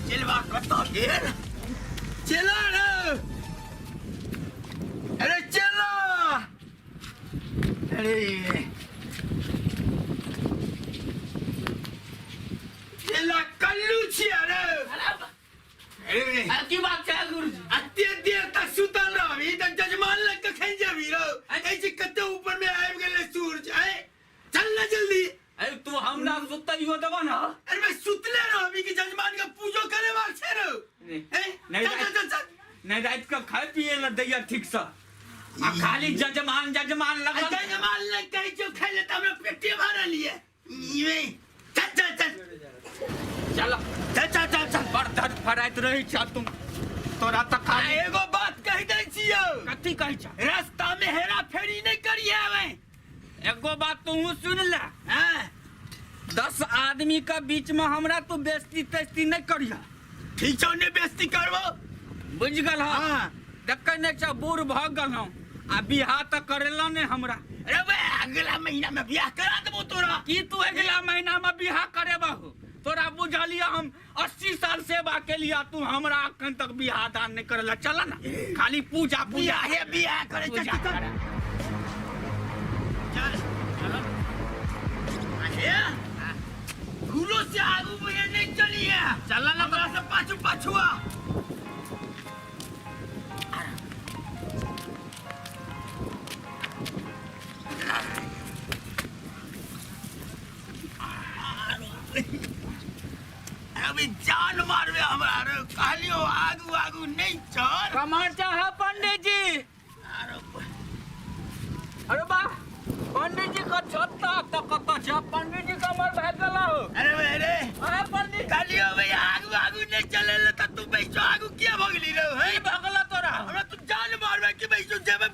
चलवा कता गेल चला रे अरे चला अरे चला कल्लू छिया रे अरे की बात है गुरुजी अत्ते देर तक सुतल रही त जजमान लग के खै जाबी रो ऐसे कते ऊपर में आबि गेले सूरज है चल ना जल्दी अरे तू हमरा सुत्ता ही देबो ना अरे मैं सुतले रहबी कि जजमान के पूजो करे बाक छे रो नहीं नहीं रात का खाए पिए ल दैया ठीक सा आ खाली जजमान जजमान लगल जजमान लग के जो खाइ ले त हमरा पेटे भरल लिए ये चल चल चल चल चल चल चल चल पर धर फराइत रही छ तुम तोरा त खाली एगो बात कह दै छियो कथि कहै छ रास्ता में हेरा फेरी नहीं करिए हमें एगो बात तू सुन ले हां 10 आदमी के बीच में हमरा तू बेइज्जती तेस्ती नहीं करिया ठीक छौ ने बेइज्जती करबो बुझ गल हां देखै ने छ बूढ़ भ गल हम आ बियाह त करेला ने हमरा अरे बे अगला महीना में बियाह करा देबो तोरा की तू अगला महीना में बियाह करेबहु तोरा बुझलिया हम 80 साल सेवा के लिया तू हमरा अखन तक बियाह दान नहीं करेला चल ना खाली पूजा पूजा बियाह करे चल चल अरे गुरु से आगू में नहीं चलिए चल ना हमरा से पाछू पाछुआ अभी जान मारवे हमरा रे कहलियो आगू आगू नहीं चल कमर चाह पंडित जी अरे बा पंडित जी का छत्ता तक छ पंडित जी कमर भाग गला हो अरे मेरे अरे पंडित कहलियो भाई आगू आगू नहीं चले त तू बैठो आगू क्या भगली रे ई भगला तोरा हमरा तू जान मारवे कि बैठो जेबे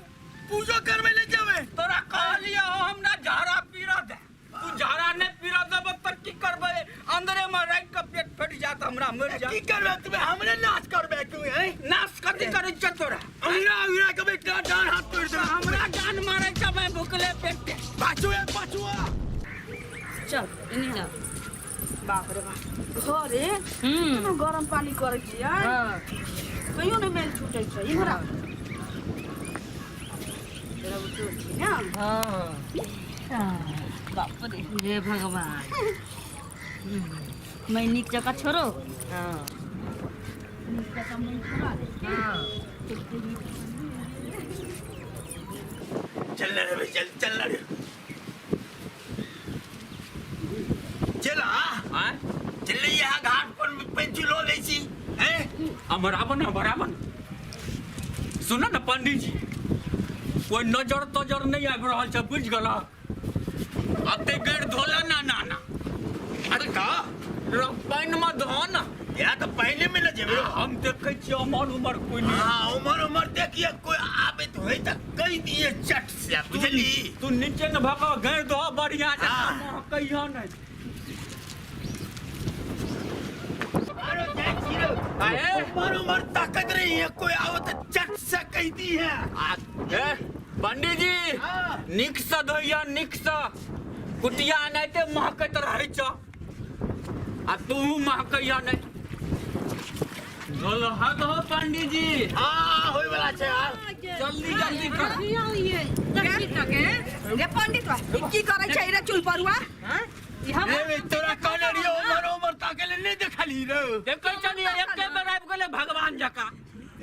पूजो करवे ले जेबे तोरा कहलिया हो हम ना झाड़ा पीरा दे तू झाड़ा ने पीरा देब पर की करबे अंदरे में राख के पेट फट जात हमरा मर जा की करबे तू हमरे नाच करबे तू हैं नाश कथि करे छ तोरा हमरा हमरा के बेटा डान हाथ तोड़ दे हमरा जान मारे छ मैं भुखले पेट पाछुआ पाछुआ चल इन्हीं ना बाप रे बाप घरे गरम पानी करे छी यार कहियो ने मेल छूटे छ इमरा तेरा बुझो छी ना हां बाप रे हे भगवान मैं निक जगह छोड़ो हां निक जगह मैं छोड़ा हां चल रे चल चल रे चला हां चल यहाँ घाट पर पेंचुलो ले छी हैं बराबर सुन न पंडित जी कोई नजर तजर नहीं आबि रहल छ बुझ गला अते गेर धोला ना अरे का पानि में धो ना या तो पहले में न जेबे हम देखे छी उमर कोई नहीं हां उमर देखिए कोई आबे तो होई त कह दिए चट से बुझली तू नीचे न भगा गेर धो बढ़िया से कहिया नहीं मारो जाय छिरो आए उमर ताकत रही है कोई आओ तो चट से कह दी है पंडित जी निक से धोइया निक से कुटिया नहीं ते महकत रहे छ आ तू महकैया नहीं हाथ हो पंडित जी हां होय वाला छे जल्दी जल्दी कर रे पंडित की करे छै रे चुल परुआ हां ए तोरा कहले रियो उमर ताकले नहीं देखली रे देखे छनी एके बेर आबि गेले भगवान जका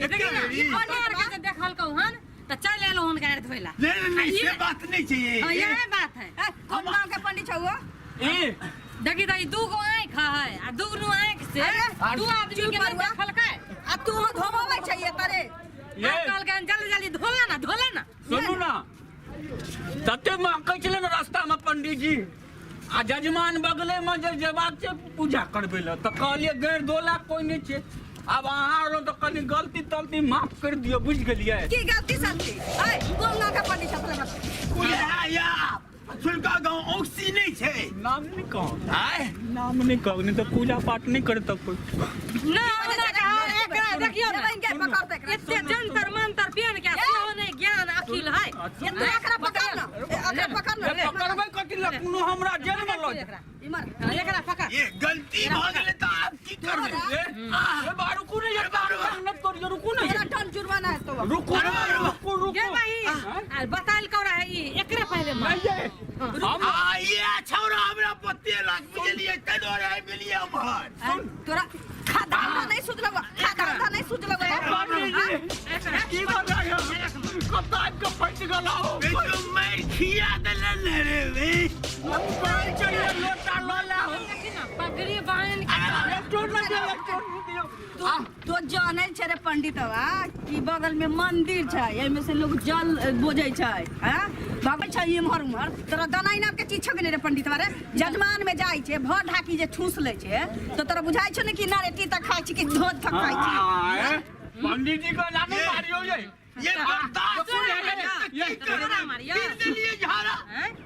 एके बेरी पंडित के देखल कहन त चल एलो हुन गाड़ धोइला नहीं से बात नहीं चाहिए यही बात है हम गांव के पंडित छौ ए देखी त दू गो आंख है आ दू आंख से दू आदमी के नहीं देखल के आ तू धोबावे छै तरे कल के जल्दी धोला ना सुनू ना तते महकै छले न रास्ता में पंडित जी आ जजमान बगले में जेबाक छै पूजा करबे ल त कहलिए गैर दोला कोई नहीं छै अब अहाँ रो तो कनी गलती तलती माफ कर दियो बुझ गेलिए की गलती सलती ए कोन गांव के पंडित छले या सुलका गांव औसी नहीं छे नाम नहीं कहो हाय नाम नहीं कहो नहीं तो पूजा पाठ नहीं करता कोई ना एकरा देखियो ना इनके पकड़ते एते जंतर मंतर पियन के सेहो नहीं ज्ञान अकिल है ये एकरा पकड़ ना पकड़बे कथि ल कोनो हमरा जेल में लो इमर एकरा पकड़ ये गलती भ गेले त आप की करबे ये बारू को नहीं ये बारू न तो ये रुको नहीं तेरा टन जुर्माना है तो रुको रुको ये भाई बताइल कौरा है ये एकरे पहले हम ये छौरा हमरा पत्ते लाख मुझे लिए कदोर है मिलिए हमर तोरा खाता नहीं सुधरबा खाता नहीं सुधरबा की बात है कब का फट गलाओ तो मैं खिया दलन रे वे मोबाइल चढ़िए लोटा लोला पगड़ी बांध तो जाने छे रे पंडितवा कि बगल में मंदिर छै एमे से लोग जल बोझै छै हैं बाबा छै इमहर उमहर तोरा दनाई नाम के चीज छ ने रे पंडितवा रे जजमान में जाय छै भ ढाकी जे ठूस ले छै तो तोरा बुझाय छ ने कि नारेटी तक खाय छी कि धोत तक खाय छी पंडित जी को लाने मारियो ये बर्दाश्त ये कोरोना मारिया लिए झारा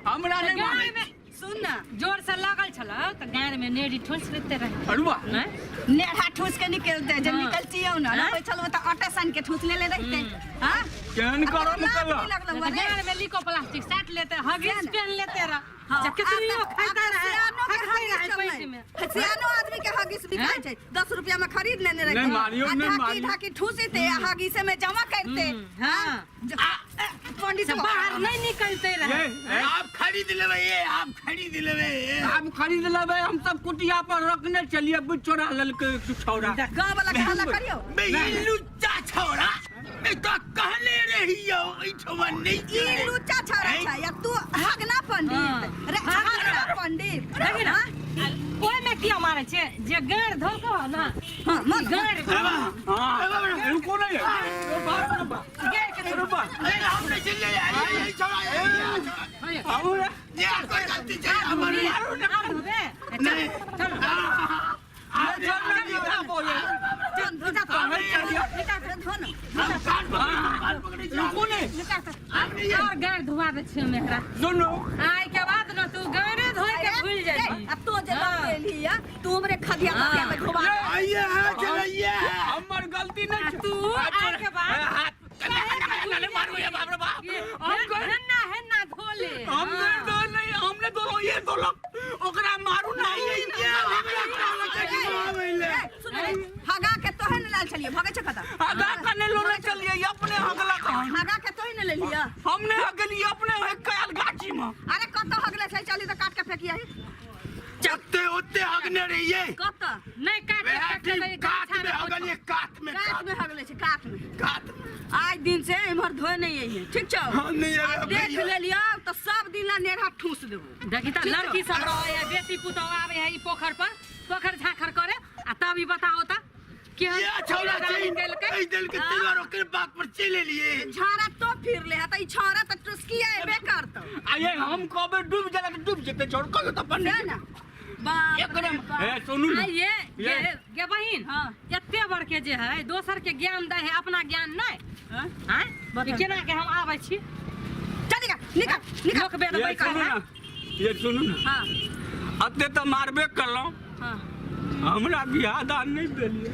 हमरा नहीं मारे सुन ना जोर से लागल छल त गार में नेड़ी ठोस लेते रहे अरुआ नेढ़ा ठूस के निकलते जब निकलती हो ना कोई चलो तो आटा सान के ठूस ले रहते हां केहन करो निकल गार में लिको प्लास्टिक साट लेते हगिस पहन लेते रह जब कितनी खाता रहे खाई रहे पैसे में सियानो आदमी के हगिस बिकाय छै 10 रुपया में खरीद लेने रहे नहीं मारियो नहीं मारियो ढाकी ठूसते हगिस में जमा करते हां पंडित से बाहर नहीं निकलते रहे आप खरीद लेवे ये आप खरीद लेवे आप खरीद लेबे हम सब कुटिया पर रखने चलिए बुचोरा ललके छौरा गांव वाला खाना करियो बे ये लुच्चा छौरा मैं तो कहले रहियो ई ठोमा नहीं ई लुच्चा छौरा छै या तू हगना पंडित रे हगना पंडित देखि ना ओए में किया मारे छे जे गार धोको ना हां मन गार हां रुको नहीं गार के रुपा अरे हमने चले ये छौरा हमरा ये कोई गलती छै हमारी होबे नहीं आप चल नहीं था बोले जन धोता धोन रुको नहीं और गार धुआ दे छे मेरा सुनो आय के बाद न तू गारे धोई के भूल जाई अब तो जे लेलिया तू हमरे खदिया खदिया में धोबा आइए हां चलिए हमर गलती नहीं तू आय के बाद नहीं मारो ये बाप रे बाप है ना धोले हमने दो नहीं हमने दो ये दो लोग ओकरा मारू ना ये हमरा कहला के सुन हगा के तोहे न लाल चलिए भागे छ कता आगा कने लोरे चलिए अपने हगला कहां हगा के तोहे न ले लिया हमने हगली अपने कयाल गाछी में अरे कत हगले छै चली तो काट के फेकिया है चत्ते होते हगने रहिए कत नहीं काट काट में हगलिए काट में हगले छै काट में काट आज दिन से इमहर धोए नहीं है ठीक छ हम नहीं अब देख ले लिया तो सब दिन ला नेढ़ा ठूस देबो देखी त लड़की सब रहे है बेटी पुतौ आवे है ई पोखर पर पोखर झाखर करे आ तब ई बताओ त कि ये छौरा छै दिल के तैयार होकर बात पर चले लिए झारा तो फिर ले त ई छौरा त टुसकी है बेकार त आये हम कबे डूब जाला तो डूब जेते छोड़ को तो पंडित ना बाप एकदम ए सुनू ना ये बहिन एते बड़ के जे है दोसर के ज्ञान दे है अपना ज्ञान नहीं हैं केना के हम आबै छी चल निकल लोक बेद ये बैठ सुनू ना ये सुनू ना हां अते तो मारबे करलो हां हमरा बियाह दान नहीं देलिए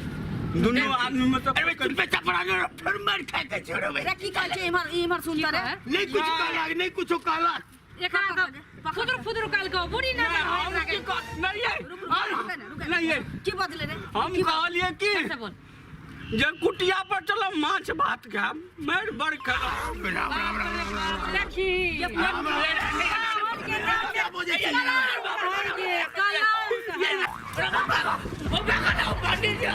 दोनों आदमी में तो अरे तुम पे चपड़ा दो फिर मार खा के छोड़ोगे रे की कहै छै इमहर सुन रे नहीं कुछ कहला नहीं कुछ कहला एकरा फुदुर फुदुर काल को बुढ़ी ना नहीं है नहीं है की बदले रे हम कहलिए कि कैसे बोल जे कुटिया पर चलो माछ भात खा मेर बड़ खा देखी क्या बोझे पंडित जी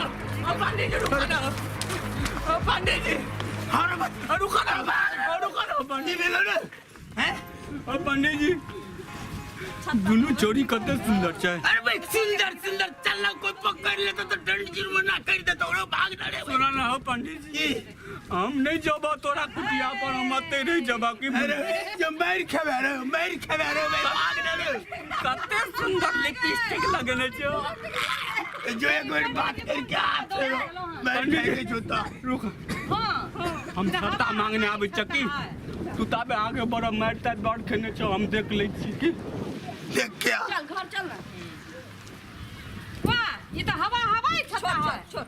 पंडित जी दोनों चोरी करते सुंदर चाहे अरे भाई सुंदर सुंदर चलना कोई पकड़ ले तो दंड जुर्माना कर दे तो भाग ना सुना ना हो पंडित जी हम नहीं जबा तोरा कुटिया पर हम अते नहीं जबा की अरे जो मैर खबे रे भाग ना रे कते सुंदर लिपस्टिक लगने छो जो एक बार बात करके आते मैं के जूता रुक हां हम छत्ता मांगने आबे चकी तू ताबे आगे बड़ा मारता दौड़ खेने छो हम देख ले छी की देख क्या चल घर चल ना वाह ये तो हवा ही छता है छोड़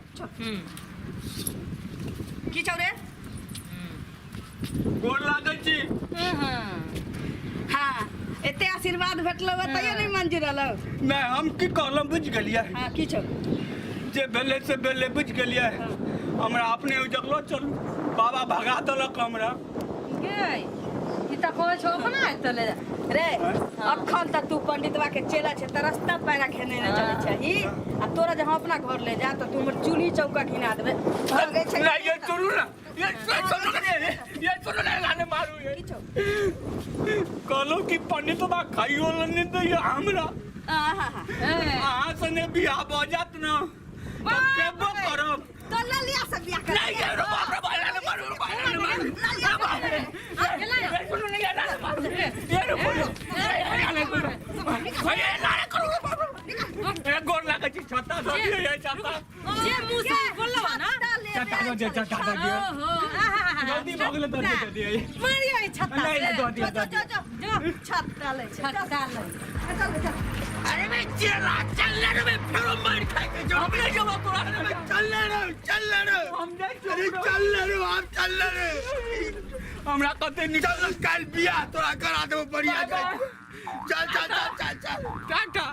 की छौ रे गोर लागै छी हां एते आशीर्वाद भेटलो तैयो नहीं मंजूर हलो नहीं हम की कहलम बुझ गेलिए हां की छौ जे बेले से बेले बुझ गेलिए हमरा अपने जगलो चलू बाबा भगा देलक हमरा गे ई त कोइ छो अपना तले रे अखन तक तू पंडितवा के चेला छे त रास्ता पैरा खेने न चले छही आ तोरा जहां अपना घर ले जा त तू हमर चूल्ही चौका घिना देबे भागे छे नहीं ये सुनू ना ये सुनू ना लाने मारू ये कहलो कि पंडितवा खाइयो लने दे हमरा आहा आ सने बियाह बजात न तो केबो करब तो ललिया से बियाह कर नहीं ये रो बाप रे बाला मारू सुनू नहीं लाने मारू ये रो बोलो ये लाने करो ए गोर लागे छी छता दो ये छता जे मुंह से बोललो ना छता दो ओहो जल्दी भगले दे दे मारियो ई छत्ता नहीं दो दिया जो छत्ता ले छत्ता ले अरे मैं चल रे मैं फेरो मार खाए के जो हमने जब तोरा चल रे हम जाई अरे चल रे आप चल रे हमरा कते निकल चल कल बियाह तोरा करा देबो बढ़िया चल टाटा